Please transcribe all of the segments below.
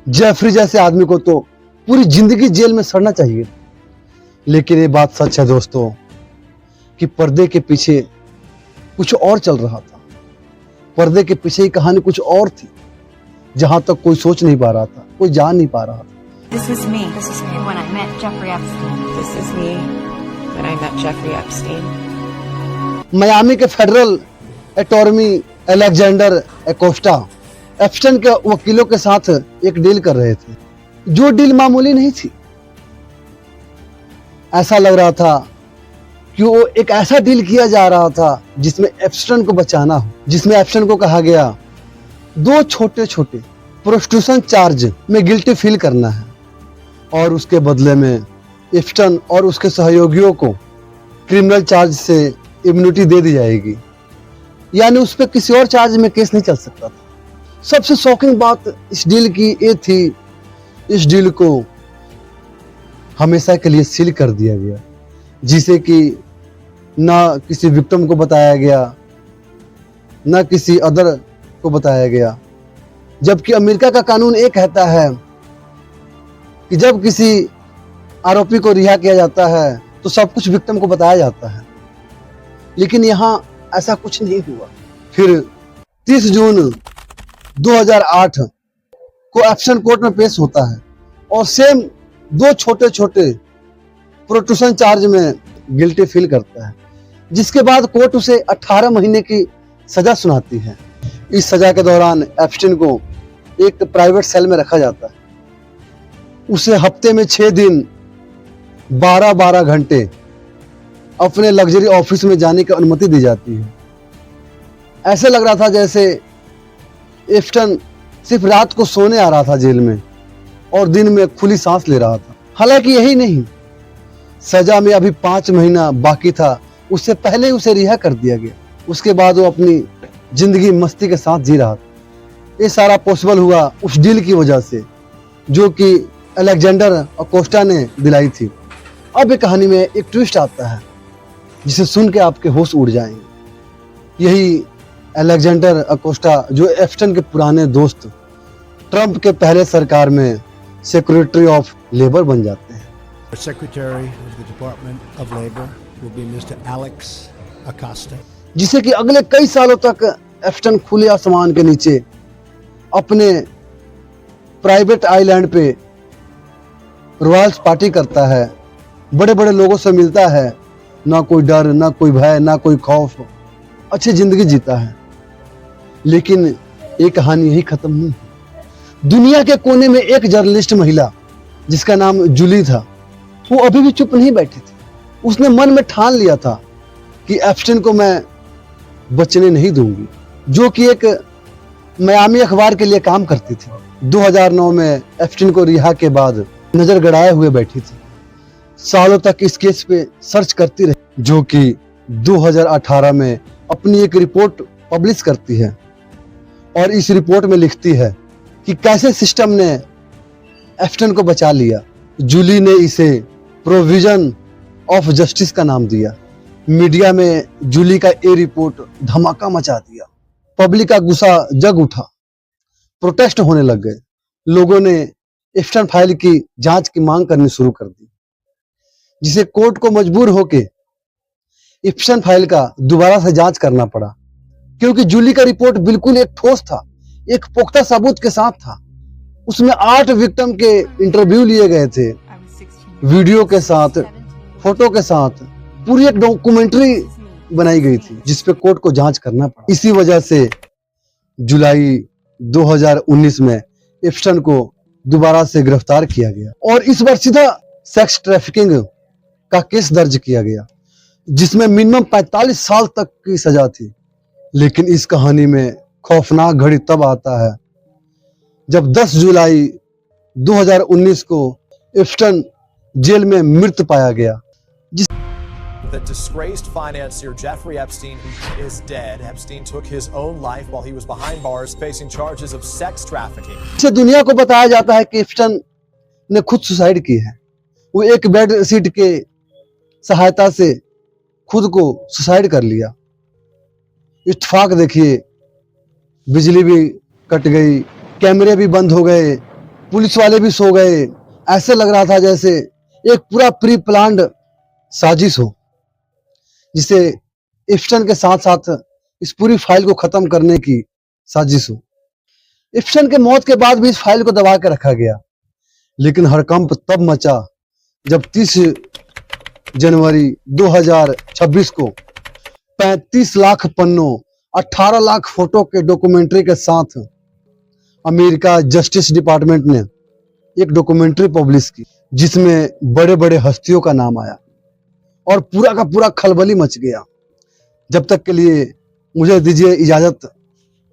Jeffrey जैसे आदमी को तो पूरी जिंदगी जेल में सड़ना चाहिए। लेकिन ये बात सच है दोस्तों कि पर्दे के पीछे कुछ और चल रहा था। पर्दे के पीछे ही कहानी कुछ और थी, जहां तक कोई सोच नहीं पा रहा था, कोई जान नहीं पा रहा था। This is me. This is me when I met Jeffrey Epstein. This is me when I met Jeffrey Epstein. Miami के फेडरल अटॉर्नी अलेक्जेंडर एकोस्टा एप्स्टाइन के वकीलों के साथ एक डील कर रहे थे, जो डील मामूली नहीं थी। ऐसा लग रहा था कि वो एक ऐसा डील किया जा रहा था जिसमें एप्स्टाइन को बचाना हो, जिसमें एप्स्टाइन को कहा गया 2 छोटे छोटे प्रोस्टिट्यूशन चार्ज में गिल्टी फील करना है और उसके बदले में एप्स्टाइन और उसके सहयोगियों को क्रिमिनल चार्ज से इम्यूनिटी दे दी जाएगी, यानी उस पर किसी और चार्ज में केस नहीं चल सकता था। सबसे शॉकिंग बात इस डील की ये थी, इस डील को हमेशा के लिए सील कर दिया गया, जिसे कि ना किसी विक्टिम को बताया गया, ना किसी अदर को बताया गया। जबकि अमेरिका का कानून ये कहता है कि जब किसी आरोपी को रिहा किया जाता है तो सब कुछ विक्टिम को बताया जाता है, लेकिन यहाँ ऐसा कुछ नहीं हुआ। फिर 30 जून 2008 को एप्स्टाइन कोर्ट में पेश होता है और सेम 2 छोटे छोटे प्रोस्टिट्यूशन चार्ज में गिल्टी फील करता है, जिसके बाद कोर्ट उसे 18 महीने की सजा सुनाती है। इस सजा के दौरान एप्स्टाइन को एक प्राइवेट सेल में रखा जाता है। उसे हफ्ते में 6 दिन 12-12 घंटे अपने लग्जरी ऑफिस में जाने की अनुमति दी जाती है। ऐसे लग रहा था जैसे एप्स्टाइन सिर्फ रात को सोने आ रहा था जेल में और दिन में खुली सांस ले रहा था। हालांकि यही नहीं, सजा में अभी 5 महीना बाकी था, उससे पहले उसे रिहा कर दिया गया। उसके बाद वो अपनी जिंदगी मस्ती के साथ जी रहा था। ये सारा पॉसिबल हुआ उस डील की वजह से, जो कि अलेक्जेंडर एकोस्टा ने दिलाई थी। अब ये कहानी में एक ट्विस्ट आता है जिसे सुन के आपके होश उड़ जाएंगे। यही अलेक्जेंडर एकोस्टा, जो एप्स्टाइन के पुराने दोस्त, ट्रंप के पहले सरकार में सेक्रेटरी ऑफ लेबर बन जाते हैं। Secretary of the Department of Labor will be Mr. Alex Acosta. जिसे कि अगले कई सालों तक एप्स्टाइन खुले आसमान के नीचे अपने प्राइवेट आइलैंड पे रॉयल्स पार्टी करता है, बड़े बड़े लोगों से मिलता है, ना कोई डर, ना कोई भय, ना कोई खौफ, अच्छी जिंदगी जीता है। लेकिन ये कहानी यही खत्म नहीं। दुनिया के कोने में एक जर्नलिस्ट महिला जिसका नाम जूली था, वो अभी भी चुप नहीं बैठी थी। उसने मन में ठान लिया था कि एप्स्टाइन को मैं बचने नहीं दूंगी, जो कि एक मियामी अखबार के लिए काम करती थी। 2009 में एप्स्टाइन को रिहा के बाद नजर गड़ाए हुए बैठी थी। सालों तक इस केस पे सर्च करती रही, जो कि 2018 में अपनी एक रिपोर्ट पब्लिश करती है और इस रिपोर्ट में लिखती है कि कैसे सिस्टम ने एप्स्टाइन को बचा लिया। जूली ने इसे प्रोविजन ऑफ जस्टिस का नाम दिया। मीडिया में जूली का ये रिपोर्ट धमाका मचा दिया। पब्लिक का गुस्सा जग उठा, प्रोटेस्ट होने लग गए। लोगों ने एप्स्टाइन फाइल की जांच की मांग करनी शुरू कर दी, जिसे कोर्ट को मजबूर होके एप्स्टाइन फाइल का दोबारा से जांच करना पड़ा, क्योंकि जूली का रिपोर्ट बिल्कुल एक ठोस था, एक पुख्ता सबूत के साथ था। उसमें 8 विक्टिम के इंटरव्यू लिए गए थे, वीडियो के साथ, फोटो के साथ, पूरी एक डॉक्यूमेंट्री बनाई गई थी, जिसपे कोर्ट को जांच करना पड़ा। इसी वजह से जुलाई 2019 में एप्स्टाइन को दोबारा से गिरफ्तार किया गया और इस बार सीधा सेक्स ट्रैफिकिंग का केस दर्ज किया गया, जिसमें मिनिमम 45 साल तक की सजा थी। लेकिन इस कहानी में खौफनाक घड़ी तब आता है जब 10 जुलाई 2019 को एप्स्टाइन जेल में मृत पाया गया। The disgraced financier Jeffrey Epstein is dead. Epstein took his own life while he was behind bars facing charges of sex trafficking. इसे दुनिया को बताया जाता है कि एप्स्टाइन ने खुद सुसाइड की है। वो एक बेड शीट के सहायता से खुद को सुसाइड कर लिया। इत्तेफाक देखिए, बिजली भी कट गई, कैमरे भी बंद हो गए, पुलिस वाले भी सो गए। ऐसे लग रहा था जैसे एक पूरा प्री प्लान्ड साजिश हो, जिसे एप्स्टाइन के साथ साथ इस पूरी फाइल को खत्म करने की साजिश हो। एप्स्टाइन के मौत के बाद भी इस फाइल को दबा के रखा गया, लेकिन हड़कंप तब मचा जब 30 जनवरी 2026 को 35 लाख पन्नों 18 लाख फोटो के डॉक्यूमेंट्री के साथ अमेरिका जस्टिस डिपार्टमेंट ने एक डॉक्यूमेंट्री पब्लिश की, जिसमें बड़े बड़े हस्तियों का नाम आया और पूरा का पूरा खलबली मच गया। जब तक के लिए मुझे दीजिए इजाजत,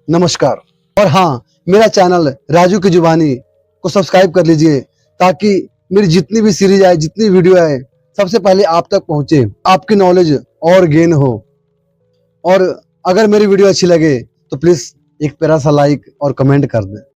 नमस्कार। और हाँ, मेरा चैनल राजू की जुबानी को सब्सक्राइब कर लीजिए, ताकि मेरी जितनी भी सीरीज आए, जितनी वीडियो आए, सबसे पहले आप तक पहुंचे, आपकी नॉलेज और गेन हो। और अगर मेरी वीडियो अच्छी लगे तो प्लीज एक प्यारा सा लाइक और कमेंट कर दें।